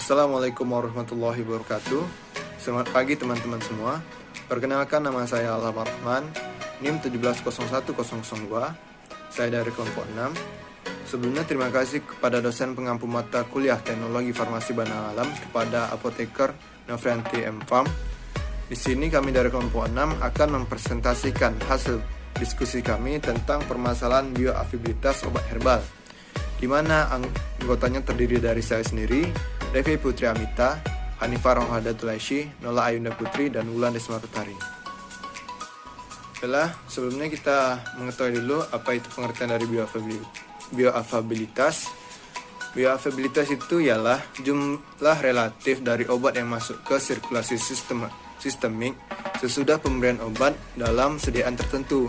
Assalamualaikum warahmatullahi wabarakatuh. Selamat pagi teman-teman semua. Perkenalkan, nama saya Alhamad Rahman, NIM 1701002. Saya dari kelompok 6. Sebelumnya terima kasih kepada dosen pengampu mata kuliah Teknologi Farmasi Bana Alam, kepada apoteker Nofrianti M. Farm. Di sini kami dari kelompok 6 akan mempresentasikan hasil diskusi kami tentang permasalahan bioafilitas obat herbal, di mana anggotanya terdiri dari saya sendiri, Devi Putri Amita, Hanifah Rohadatul Aishi, Nola Ayunda Putri, dan Wulan Desmarutari. Sebelumnya kita mengetahui dulu apa itu pengertian dari bioafilitas. Bioafilitas itu ialah jumlah relatif dari obat yang masuk ke sirkulasi sistemik sesudah pemberian obat dalam sediaan tertentu,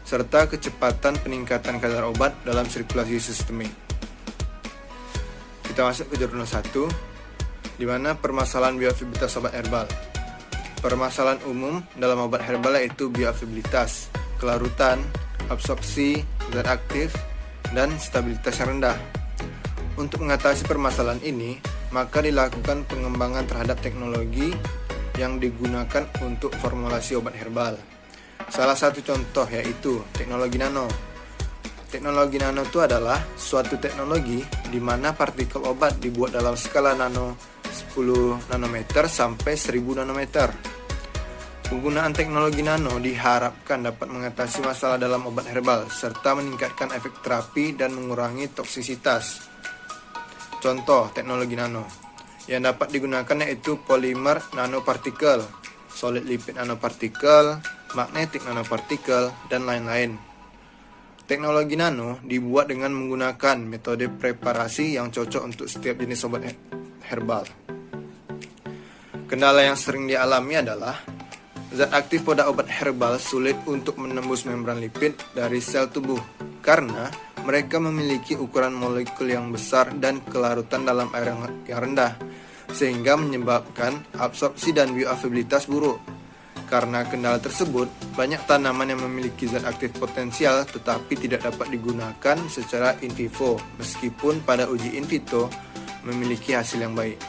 serta kecepatan peningkatan kadar obat dalam sirkulasi sistemik. Kita masuk ke jurnal 1, di mana permasalahan bioafilitas obat herbal. Permasalahan umum dalam obat herbal yaitu bioafilitas, kelarutan, absorpsi, zat aktif, dan stabilitas yang rendah. Untuk mengatasi permasalahan ini, maka dilakukan pengembangan terhadap teknologi yang digunakan untuk formulasi obat herbal. Salah satu contoh yaitu teknologi nano. Teknologi nano itu adalah suatu teknologi di mana partikel obat dibuat dalam skala nano 10 nanometer sampai 1000 nanometer. Penggunaan teknologi nano diharapkan dapat mengatasi masalah dalam obat herbal serta meningkatkan efek terapi dan mengurangi toksisitas. Contoh teknologi nano yang dapat digunakan yaitu polimer nanopartikel, solid lipid nanopartikel, magnetic nanopartikel, dan lain-lain. Teknologi nano dibuat dengan menggunakan metode preparasi yang cocok untuk setiap jenis obat herbal. Kendala yang sering dialami adalah zat aktif pada obat herbal sulit untuk menembus membran lipid dari sel tubuh karena mereka memiliki ukuran molekul yang besar dan kelarutan dalam air yang rendah, sehingga menyebabkan absorpsi dan bioafilitas buruk. Karena kendala tersebut, banyak tanaman yang memiliki zat aktif potensial tetapi tidak dapat digunakan secara in vivo, meskipun pada uji in vitro memiliki hasil yang baik.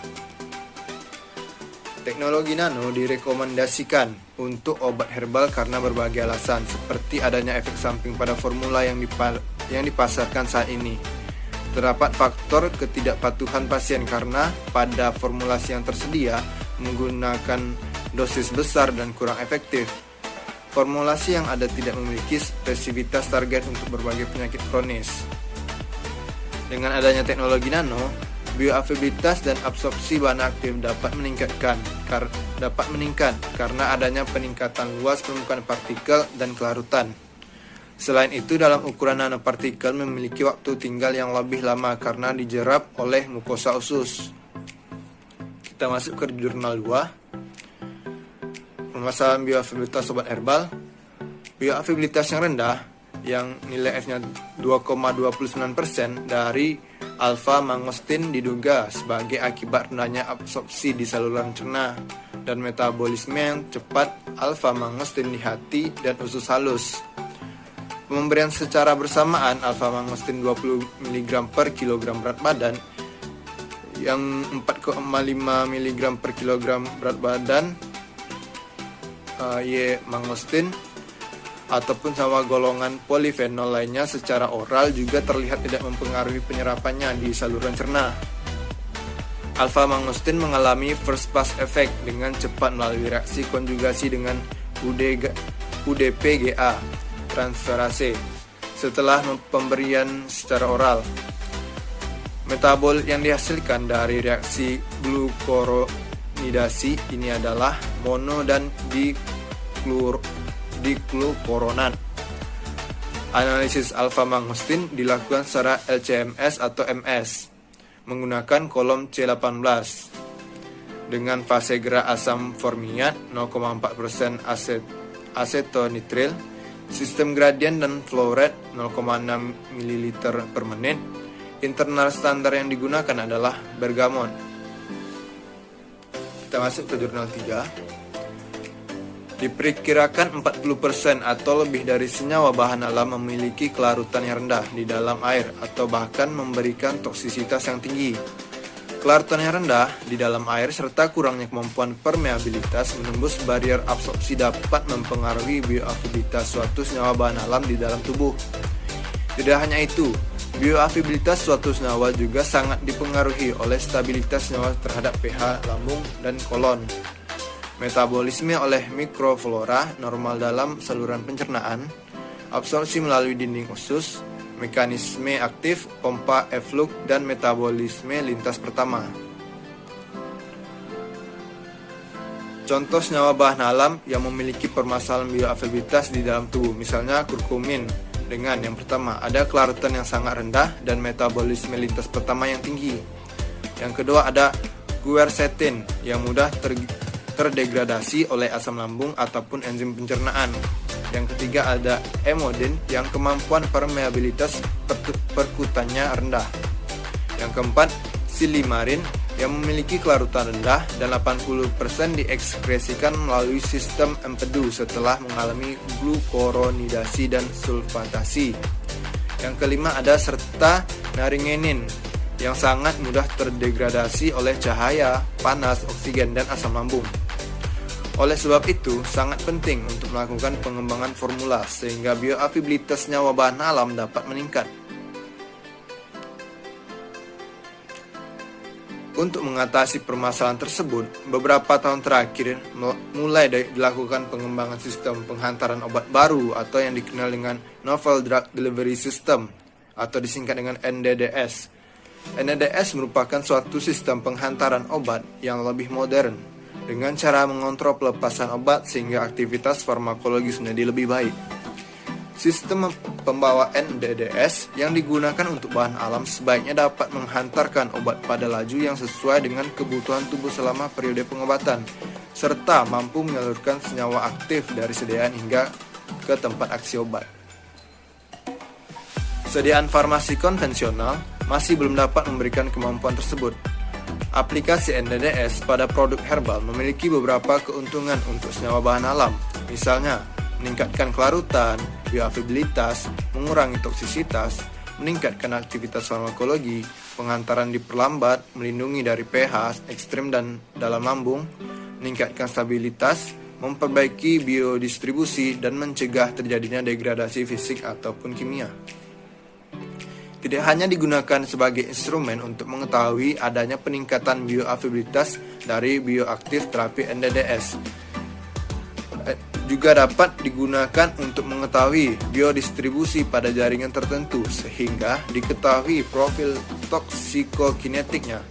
Teknologi nano direkomendasikan untuk obat herbal karena berbagai alasan, seperti adanya efek samping pada formula yang dipasarkan saat ini. Terdapat faktor ketidakpatuhan pasien karena pada formulasi yang tersedia menggunakan dosis besar dan kurang efektif. Formulasi yang ada tidak memiliki spesifitas target untuk berbagai penyakit kronis. Dengan adanya teknologi nano, bioafilitas dan absorpsi bahan aktif dapat meningkat karena adanya peningkatan luas permukaan partikel dan kelarutan. Selain itu, dalam ukuran nanopartikel memiliki waktu tinggal yang lebih lama karena dijerap oleh mukosa usus. Kita masuk ke jurnal 2. Permasalahan bioafilitas obat herbal. Bioafilitas yang rendah, yang nilai F-nya 2,29% dari alpha-mangostin diduga sebagai akibat rendahnya absorpsi di saluran cerna dan metabolisme yang cepat alpha-mangostin di hati dan usus halus. Pemberian secara bersamaan alpha-mangostin 20 mg per kilogram berat badan yang 4,5 mg per kilogram berat badan mangostin ataupun sama golongan polifenol lainnya secara oral juga terlihat tidak mempengaruhi penyerapannya di saluran cerna. Alpha-mangostin mengalami first pass effect dengan cepat melalui reaksi konjugasi dengan UDP-GA transferase setelah pemberian secara oral. Metabol yang dihasilkan dari reaksi glukuronidasi ini adalah mono dan diklukuronan. Analisis alpha-mangostin dilakukan secara LCMS atau MS menggunakan kolom C18 dengan fase gerak asam formiat 0,4% asetonitril, sistem gradien dan flow rate 0,6 ml per menit. Internal standar yang digunakan adalah bergamot. Kita masuk ke jurnal 3. Diperkirakan 40% atau lebih dari senyawa bahan alam memiliki kelarutan yang rendah di dalam air atau bahkan memberikan toksisitas yang tinggi. Kelarutan yang rendah di dalam air serta kurangnya kemampuan permeabilitas menembus barrier absorpsi dapat mempengaruhi bioafilitas suatu senyawa bahan alam di dalam tubuh. Tidak hanya itu, bioafilitas suatu senyawa juga sangat dipengaruhi oleh stabilitas senyawa terhadap pH lambung dan kolon. Metabolisme oleh mikroflora normal dalam saluran pencernaan, absorpsi melalui dinding usus, mekanisme aktif, pompa efflux, dan metabolisme lintas pertama. Contoh senyawa bahan alam yang memiliki permasalahan bioafilitas di dalam tubuh, misalnya kurkumin, dengan yang pertama ada kelarutan yang sangat rendah dan metabolisme lintas pertama yang tinggi. Yang kedua ada quercetin yang mudah terdegradasi oleh asam lambung ataupun enzim pencernaan. Yang ketiga ada emodin yang kemampuan permeabilitas perkutannya rendah. Yang keempat, silimarin yang memiliki kelarutan rendah dan 80% diekskresikan melalui sistem empedu setelah mengalami glukoronidasi dan sulfatasi. Yang kelima ada serta naringenin yang sangat mudah terdegradasi oleh cahaya, panas, oksigen, dan asam lambung. Oleh sebab itu, sangat penting untuk melakukan pengembangan formula sehingga bioafilitas senyawa bahan alam dapat meningkat. Untuk mengatasi permasalahan tersebut, beberapa tahun terakhir mulai dilakukan pengembangan sistem penghantaran obat baru atau yang dikenal dengan Novel Drug Delivery System atau disingkat dengan NDDS. NDDS merupakan suatu sistem penghantaran obat yang lebih modern dengan cara mengontrol pelepasan obat sehingga aktivitas farmakologis menjadi lebih baik. Sistem pembawaan NDDS yang digunakan untuk bahan alam sebaiknya dapat menghantarkan obat pada laju yang sesuai dengan kebutuhan tubuh selama periode pengobatan, serta mampu menyalurkan senyawa aktif dari sediaan hingga ke tempat aksi obat. Sediaan farmasi konvensional masih belum dapat memberikan kemampuan tersebut. Aplikasi NDDS pada produk herbal memiliki beberapa keuntungan untuk senyawa bahan alam, misalnya meningkatkan kelarutan, bioafilitas, mengurangi toksisitas, meningkatkan aktivitas farmakologi, penghantaran diperlambat, melindungi dari pH ekstrim dan dalam lambung, meningkatkan stabilitas, memperbaiki biodistribusi, dan mencegah terjadinya degradasi fisik ataupun kimia. Tidak hanya digunakan sebagai instrumen untuk mengetahui adanya peningkatan bioafilitas dari bioaktif terapi NDDS, juga dapat digunakan untuk mengetahui biodistribusi pada jaringan tertentu sehingga diketahui profil toksikokinetiknya.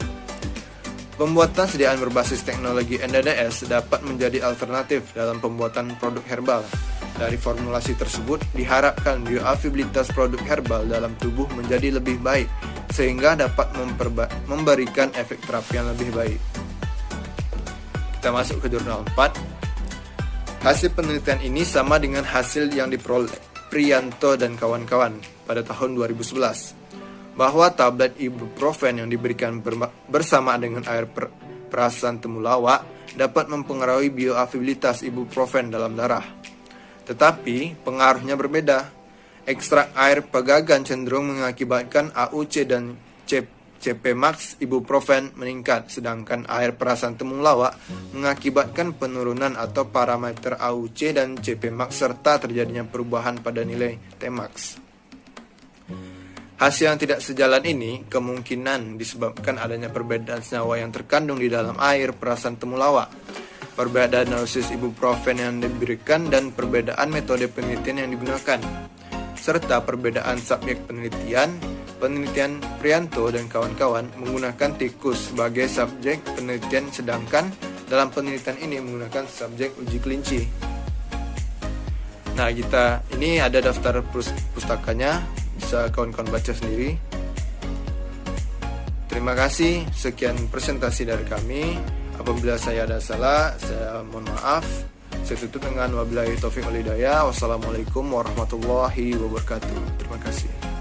Pembuatan sediaan berbasis teknologi NDDS dapat menjadi alternatif dalam pembuatan produk herbal. Dari formulasi tersebut diharapkan bioafilitas produk herbal dalam tubuh menjadi lebih baik sehingga dapat memberikan efek terapi yang lebih baik. Kita masuk ke jurnal 4. Hasil penelitian ini sama dengan hasil yang diperoleh Priyanto dan kawan-kawan pada tahun 2011, bahwa tablet ibuprofen yang diberikan bersamaan dengan air perasan temulawak dapat mempengaruhi bioafilitas ibuprofen dalam darah. Tetapi pengaruhnya berbeda. Ekstrak air pegagan cenderung mengakibatkan AUC dan CP max ibuprofen meningkat, sedangkan air perasan temulawak mengakibatkan penurunan atau parameter AUC dan CP max serta terjadinya perubahan pada nilai Tmax. Hasil yang tidak sejalan ini kemungkinan disebabkan adanya perbedaan senyawa yang terkandung di dalam air perasan temulawak, perbedaan dosis ibuprofen yang diberikan dan perbedaan metode penelitian yang digunakan, serta perbedaan subjek penelitian. Penelitian Priyanto dan kawan-kawan menggunakan tikus sebagai subjek penelitian, sedangkan dalam penelitian ini menggunakan subjek uji kelinci. Nah, ini ada daftar pustakanya, bisa kawan-kawan baca sendiri. Terima kasih, sekian presentasi dari kami. Apabila saya ada salah, saya mohon maaf. Saya tutup dengan wabillahi taufiq wal hidayah. Wassalamualaikum warahmatullahi wabarakatuh. Terima kasih.